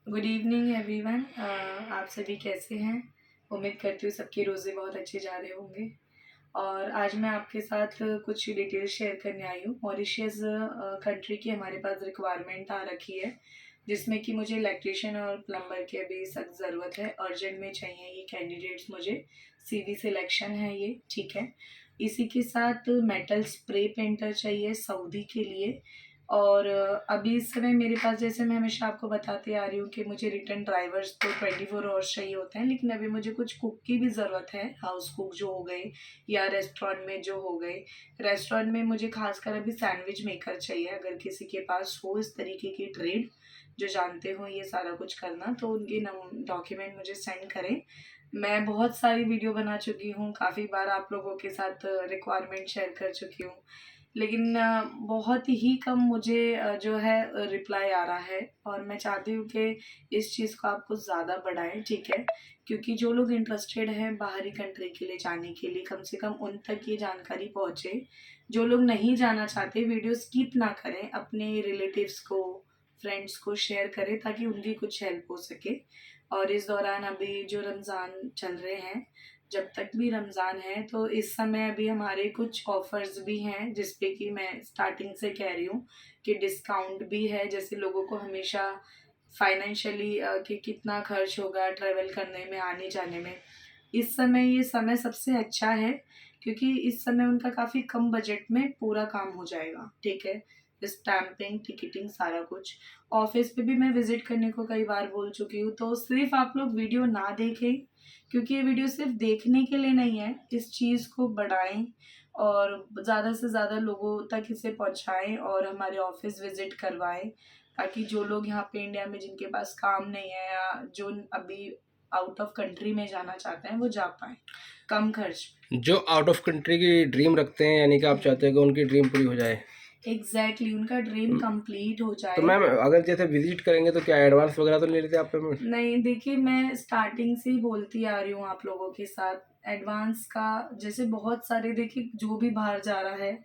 Good evening everyone. आप सभी कैसे हैं? उम्मीद करती हूँ सबके रोज़े बहुत अच्छे जा रहे होंगे। और आज मैं आपके साथ कुछ डिटेल शेयर करने आई हूँ। मॉरिशस कंट्री की हमारे पास रिक्वायरमेंट आ रखी है, जिसमें कि मुझे इलेक्ट्रिशियन और प्लम्बर की अभी सख्त ज़रूरत है। अर्जेंट में चाहिए ये कैंडिडेट्स मुझे। सीवी सिलेक्शन है ये, ठीक है। इसी के साथ मेटल स्प्रे पेंटर चाहिए सऊदी के लिए। और अभी इस समय मेरे पास, जैसे मैं हमेशा आपको बताती आ रही हूँ कि मुझे रिटर्न ड्राइवर्स तो 24 आवर्स चाहिए होते हैं, लेकिन अभी मुझे कुछ कुक की भी ज़रूरत है। हाउस कुक जो हो गए या रेस्टोरेंट में जो हो गए। रेस्टोरेंट में मुझे खासकर अभी सैंडविच मेकर चाहिए। अगर किसी के पास हो इस तरीके की ट्रेड, जो जानते हो ये सारा कुछ करना, तो उनके डॉक्यूमेंट मुझे सेंड करें। मैं बहुत सारी वीडियो बना चुकी हूँ, काफ़ी बार आप लोगों के साथ रिक्वायरमेंट शेयर कर चुकी हूँ, लेकिन बहुत ही कम मुझे जो है रिप्लाई आ रहा है। और मैं चाहती हूँ कि इस चीज़ को आप कुछ ज़्यादा बढ़ाएं, ठीक है। क्योंकि जो लोग इंटरेस्टेड हैं बाहरी कंट्री के लिए जाने के लिए, कम से कम उन तक ये जानकारी पहुँचे। जो लोग नहीं जाना चाहते, वीडियो स्किप ना करें, अपने रिलेटिव्स को, फ्रेंड्स को शेयर करें ताकि उनकी कुछ हेल्प हो सके। और इस दौरान अभी जो रमज़ान चल रहे हैं, जब तक भी रमज़ान है, तो इस समय अभी हमारे कुछ ऑफ़र्स भी हैं, जिस पे कि मैं स्टार्टिंग से कह रही हूँ कि डिस्काउंट भी है। जैसे लोगों को हमेशा फाइनेंशियली कि कितना खर्च होगा ट्रैवल करने में, आने जाने में, इस समय ये समय सबसे अच्छा है, क्योंकि इस समय उनका काफ़ी कम बजट में पूरा काम हो जाएगा, ठीक है। स्टैम्पिंग, टिकटिंग, सारा कुछ। ऑफिस पे भी मैं विजिट करने को कई बार बोल चुकी हूँ, तो सिर्फ आप लोग वीडियो ना देखें, क्योंकि ये वीडियो सिर्फ देखने के लिए नहीं है। इस चीज़ को बढ़ाएं और ज़्यादा से ज़्यादा लोगों तक इसे पहुँचाएं और हमारे ऑफिस विजिट करवाएं, ताकि जो लोग यहाँ पे इंडिया में जिनके पास काम नहीं है या जो अभी आउट ऑफ कंट्री में जाना चाहते हैं, वो जा पाएँ कम खर्च में। जो आउट ऑफ कंट्री की ड्रीम रखते हैं, यानी कि आप चाहते हैं कि उनकी ड्रीम पूरी हो जाए। एग्जैक्टली, उनका ड्रीम कंप्लीट हो तो जाए। मैम, अगर जैसे विजिट करेंगे तो क्या एडवांस वगैरह तो नहीं लेते आप पेमेंट? नहीं, देखिए, मैं स्टार्टिंग से ही बोलती आ रही हूँ आप लोगों के साथ एडवांस का। जैसे बहुत सारे, देखिए, जो भी बाहर जा रहा है,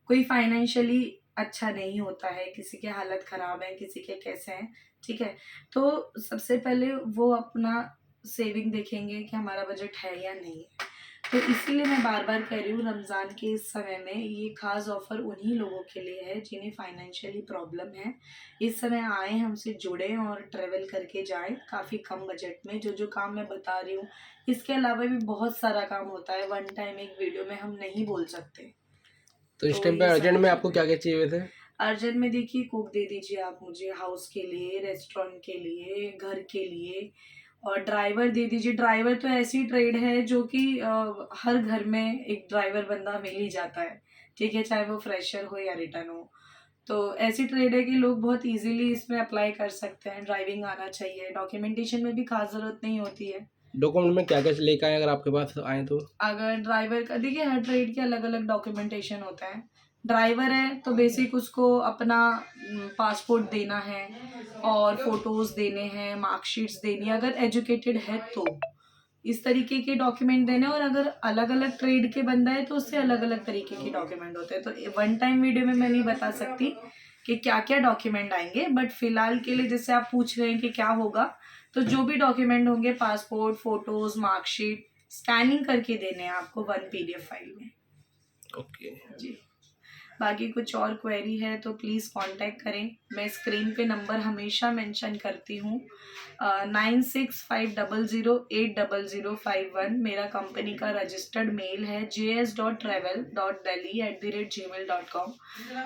कोई फाइनेंशियली अच्छा नहीं होता है, किसी के हालत खराब है, किसी के कैसे हैं, ठीक है। तो सबसे पहले वो अपना सेविंग देखेंगे कि हमारा बजट है या नहीं है। तो इसीलिए मैं बार बार कह रही हूँ, रमज़ान के इस समय में ये खास ऑफर उन्हीं लोगों के लिए है जिन्हें फाइनेंशियली प्रॉब्लम है। इस समय आए, हमसे जुड़े और ट्रेवल करके जाएं काफ़ी कम बजट में। जो जो काम मैं बता रही हूँ, इसके अलावा भी बहुत सारा काम होता है, वन टाइम एक वीडियो में हम नहीं बोल सकते। तो इस तो टाइम पे ये अर्जेंट सारी में आपको चीज़ें, क्या क्या चाहिए वैसे? अर्जेंट में देखिए, कुक दे दीजिए आप मुझे, हाउस के लिए, रेस्टोरेंट के लिए, घर के लिए। और ड्राइवर दे दीजिए। ड्राइवर तो ऐसी ट्रेड है जो कि हर घर में एक ड्राइवर बंदा मिल ही जाता है, ठीक है, चाहे वो फ्रेशर हो या रिटर्न हो। तो ऐसी ट्रेड है कि लोग बहुत इजीली इसमें अप्लाई कर सकते हैं। ड्राइविंग आना चाहिए, डॉक्यूमेंटेशन में भी खास ज़रूरत नहीं होती है। डॉक्यूमेंट में क्या क्या लेकर आए अगर आपके पास आए तो? अगर ड्राइवर का, देखिए, हर ट्रेड के अलग अलग डॉक्यूमेंटेशन होता है। ड्राइवर है तो बेसिक उसको अपना पासपोर्ट देना है और फोटोज देने हैं, मार्कशीट्स देनी है अगर एजुकेटेड है तो। इस तरीके के डॉक्यूमेंट देने, और अगर अलग अलग ट्रेड के बंदा है तो उससे अलग अलग तरीके के डॉक्यूमेंट होते हैं। तो वन टाइम वीडियो में मैं नहीं बता सकती कि क्या क्या डॉक्यूमेंट आएंगे, बट फिलहाल के लिए जैसे आप पूछ रहे हैं कि क्या होगा, तो जो भी डॉक्यूमेंट होंगे, पासपोर्ट, फोटोज, मार्कशीट, स्कैनिंग करके देने हैं आपको वन पीडीएफ फाइल में। ओके। जी। बाकी कुछ और क्वेरी है तो प्लीज़ कांटेक्ट करें। मैं स्क्रीन पे नंबर हमेशा मेंशन करती हूँ, 9650080051। मेरा कंपनी का रजिस्टर्ड मेल है js.travel.delhi@gmail.com।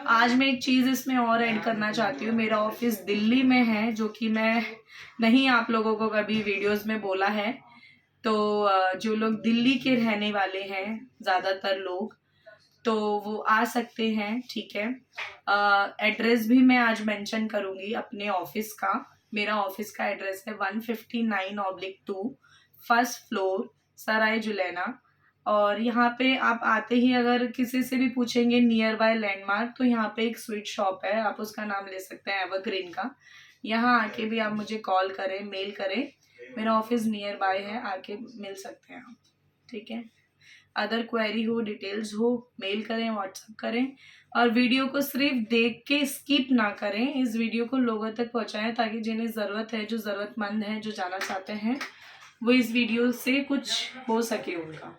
आज मैं एक चीज़ इसमें और ऐड करना चाहती हूँ। मेरा ऑफिस दिल्ली में है, जो कि मैं नहीं आप लोगों को कभी वीडियोस में बोला है। तो जो लोग दिल्ली के रहने वाले हैं, ज़्यादातर लोग, तो वो आ सकते हैं, ठीक है। एड्रेस भी मैं आज मेंशन करूंगी अपने ऑफिस का। मेरा ऑफिस का एड्रेस है 159/2, फर्स्ट फ्लोर, सराय जुलैना। और यहाँ पे आप आते ही अगर किसी से भी पूछेंगे नियर बाय लैंडमार्क, तो यहाँ पे एक स्वीट शॉप है, आप उसका नाम ले सकते हैं, एवरग्रीन का। यहाँ आके भी आप मुझे कॉल करें, मेल करें, मेरा ऑफिस नियर बाय है, आके मिल सकते हैं आप, ठीक है। अदर क्वेरी हो, डिटेल्स हो, मेल करें, व्हाट्सएप करें। और वीडियो को सिर्फ देख के स्किप ना करें, इस वीडियो को लोगों तक पहुंचाएं ताकि जिन्हें ज़रूरत है, जो ज़रूरतमंद हैं, जो जाना चाहते हैं, वो इस वीडियो से कुछ हो सके उनका।